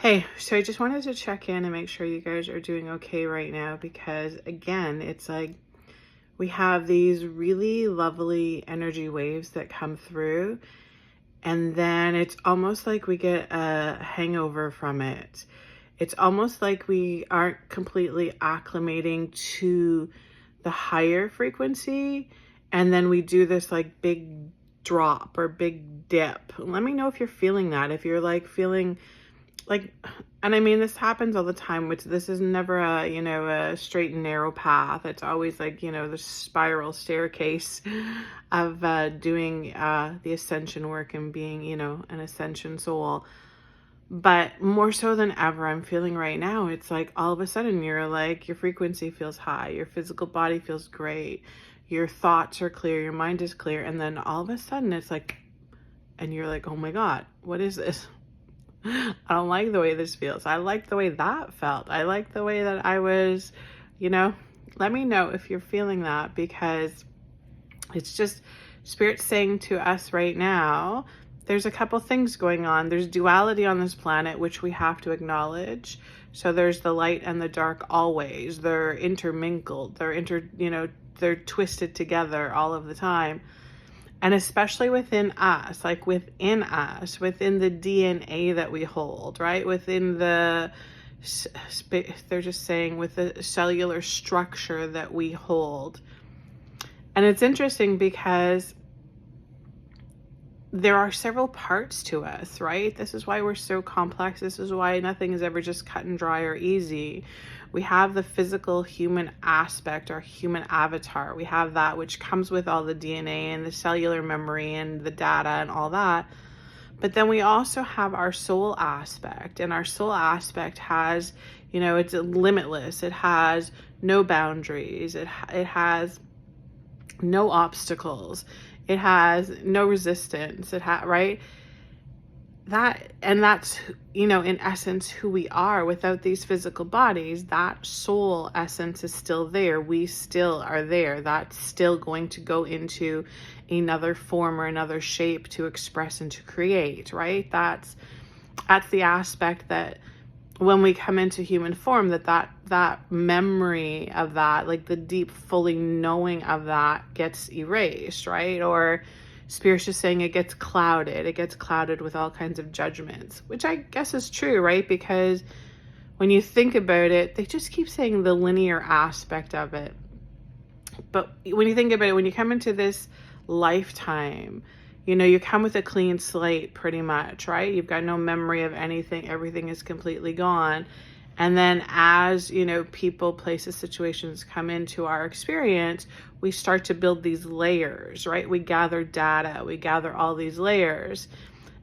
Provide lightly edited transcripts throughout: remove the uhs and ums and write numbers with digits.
Hey, so I just wanted to check in and make sure you guys are doing okay right now because, again, it's like we have these really lovely energy waves that come through, and then it's almost like we get a hangover from it. It's almost like we aren't completely acclimating to the higher frequency, and then we do this like big drop or big dip. Let me know if you're feeling that, if you're like feeling like, and I mean, this happens all the time, which this is never a straight and narrow path. It's always like, the spiral staircase of doing the ascension work and being, an ascension soul. But more so than ever, I'm feeling right now, it's like all of a sudden you're like, your frequency feels high, your physical body feels great, your thoughts are clear, your mind is clear. And then all of a sudden it's like, and you're like, oh my God, what is this? I don't like the way this feels. I like the way that felt. I like the way that I was, let me know if you're feeling that, because it's just Spirit saying to us right now, there's a couple things going on. There's duality on this planet, which we have to acknowledge. So there's the light and the dark always. They're intermingled. They're twisted together all of the time. And especially within us, like within us, within the DNA that we hold, right? Within they're just saying with the cellular structure that we hold. And it's interesting because there are several parts to us, right? This is why we're so complex. This is why nothing is ever just cut and dry or easy. We have the physical human aspect, our human avatar. We have that which comes with all the DNA and the cellular memory and the data and all that. But then we also have our soul aspect, and our soul aspect has, it's limitless. It has no boundaries. It has no obstacles. It has no resistance. Right? That's, in essence, who we are. Without these physical bodies, that soul essence is still there. We still are there. That's still going to go into another form or another shape to express and to create, right? That's the aspect that when we come into human form, that memory of that, like the deep fully knowing of that, gets erased, right? Or Spirit's just saying it gets clouded. It gets clouded with all kinds of judgments, which I guess is true, right? Because when you think about it, they just keep saying the linear aspect of it. But when you think about it, when you come into this lifetime, you come with a clean slate pretty much, right? You've got no memory of anything. Everything is completely gone. And then as, people, places, situations come into our experience, we start to build these layers, right? We gather data, we gather all these layers.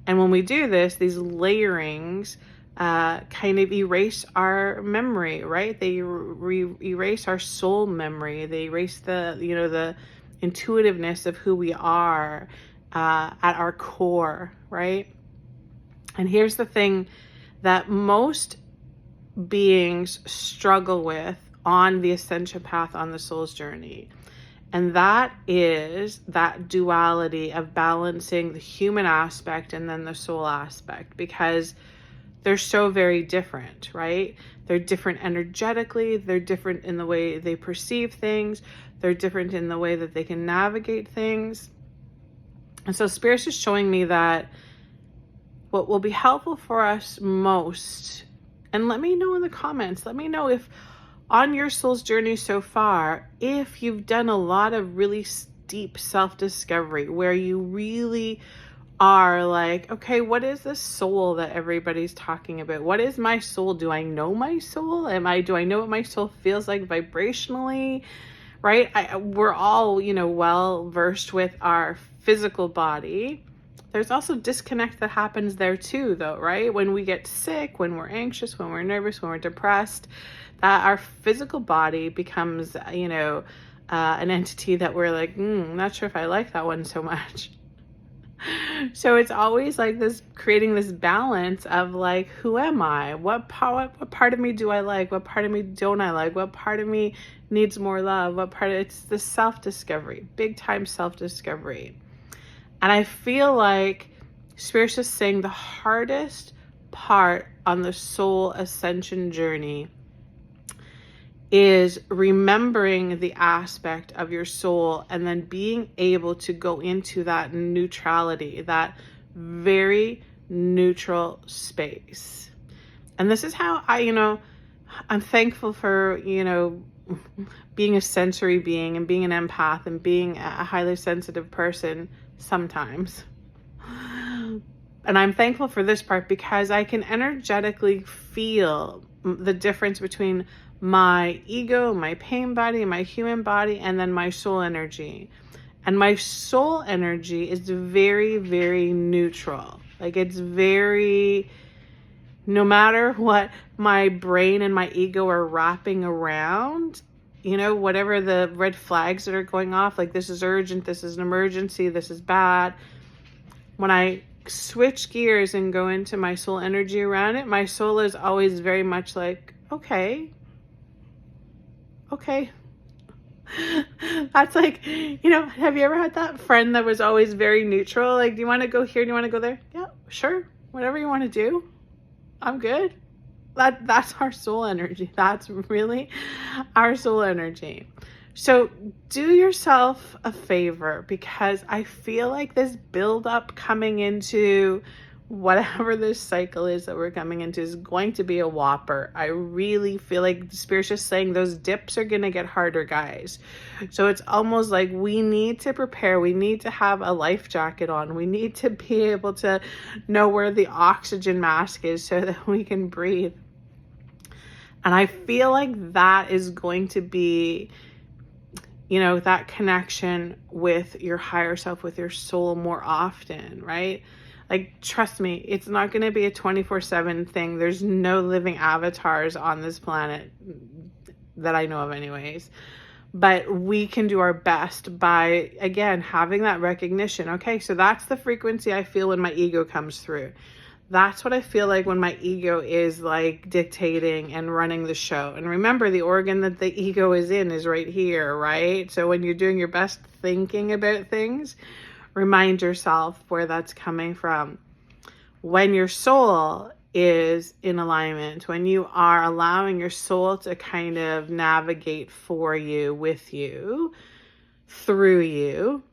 And when we do this, these layerings kind of erase our memory, right? They erase our soul memory. They erase the intuitiveness of who we are at our core, right? And here's the thing that most beings struggle with on the ascension path, on the soul's journey. And that is that duality of balancing the human aspect and then the soul aspect, because they're so very different, right? They're different energetically. They're different in the way they perceive things. They're different in the way that they can navigate things. And so Spirit's just showing me that what will be helpful for us most, and let me know in the comments, let me know if on your soul's journey so far, if you've done a lot of really deep self-discovery where you really are like, okay, what is this soul that everybody's talking about? What is my soul? Do I know my soul? Do I know what my soul feels like vibrationally? Right? We're all, well versed with our physical body. There's also disconnect that happens there too, though, right? When we get sick, when we're anxious, when we're nervous, when we're depressed, that our physical body becomes, an entity that we're like, I'm not sure if I like that one so much. So it's always like this, creating this balance of like, who am I? What part of me do I like? What part of me don't I like? What part of me needs more love? It's the self-discovery, big time self-discovery. And I feel like Spirit's just saying the hardest part on the soul ascension journey is remembering the aspect of your soul and then being able to go into that neutrality, that very neutral space. And this is how I'm thankful for, being a sensory being and being an empath and being a highly sensitive person sometimes. And I'm thankful for this part because I can energetically feel the difference between my ego, my pain body, my human body, and then my soul energy. And my soul energy is very, very neutral. Like, it's very, no matter what my brain and my ego are wrapping around, whatever the red flags that are going off, like this is urgent, this is an emergency, this is bad. When I switch gears and go into my soul energy around it, my soul is always very much like, okay. That's like, have you ever had that friend that was always very neutral? Like, do you want to go here? Do you want to go there? Yeah, sure. Whatever you want to do. I'm good. That's our soul energy. That's really our soul energy. So do yourself a favor, because I feel like this buildup coming into whatever this cycle is that we're coming into is going to be a whopper. I really feel like the Spirit's just saying those dips are going to get harder, guys. So it's almost like we need to prepare. We need to have a life jacket on. We need to be able to know where the oxygen mask is so that we can breathe. And I feel like that is going to be, that connection with your higher self, with your soul more often, right? Like, trust me, it's not going to be a 24/7 thing. There's no living avatars on this planet that I know of anyways. But we can do our best by, again, having that recognition. Okay, so that's the frequency I feel when my ego comes through. That's what I feel like when my ego is like dictating and running the show. And remember, the organ that the ego is in is right here, right? So when you're doing your best thinking about things, remind yourself where that's coming from. When your soul is in alignment, when you are allowing your soul to kind of navigate for you, with you, through you,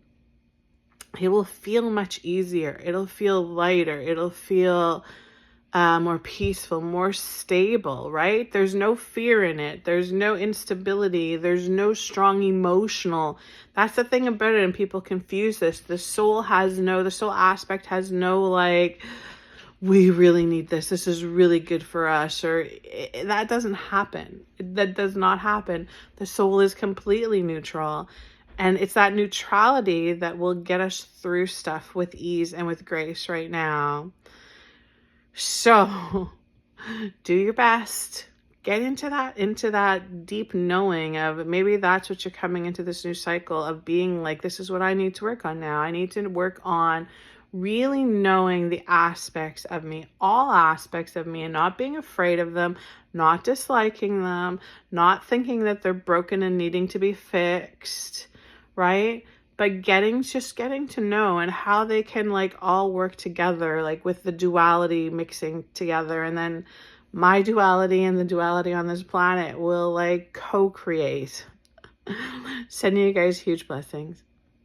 it will feel much easier. It'll feel lighter. It'll feel more peaceful, more stable, right? There's no fear in it. There's no instability. There's no strong emotional. That's the thing about it, and people confuse this. The soul aspect has no like, we really need this. This is really good for us. That doesn't happen. That does not happen. The soul is completely neutral. And it's that neutrality that will get us through stuff with ease and with grace right now. So do your best. Get into that deep knowing of, maybe that's what you're coming into this new cycle of being like, this is what I need to work on now. I need to work on really knowing the aspects of me, all aspects of me, and not being afraid of them, not disliking them, not thinking that they're broken and needing to be fixed, right? But getting to know and how they can like all work together, like with the duality mixing together, and then my duality and the duality on this planet will like co-create. Sending you guys huge blessings.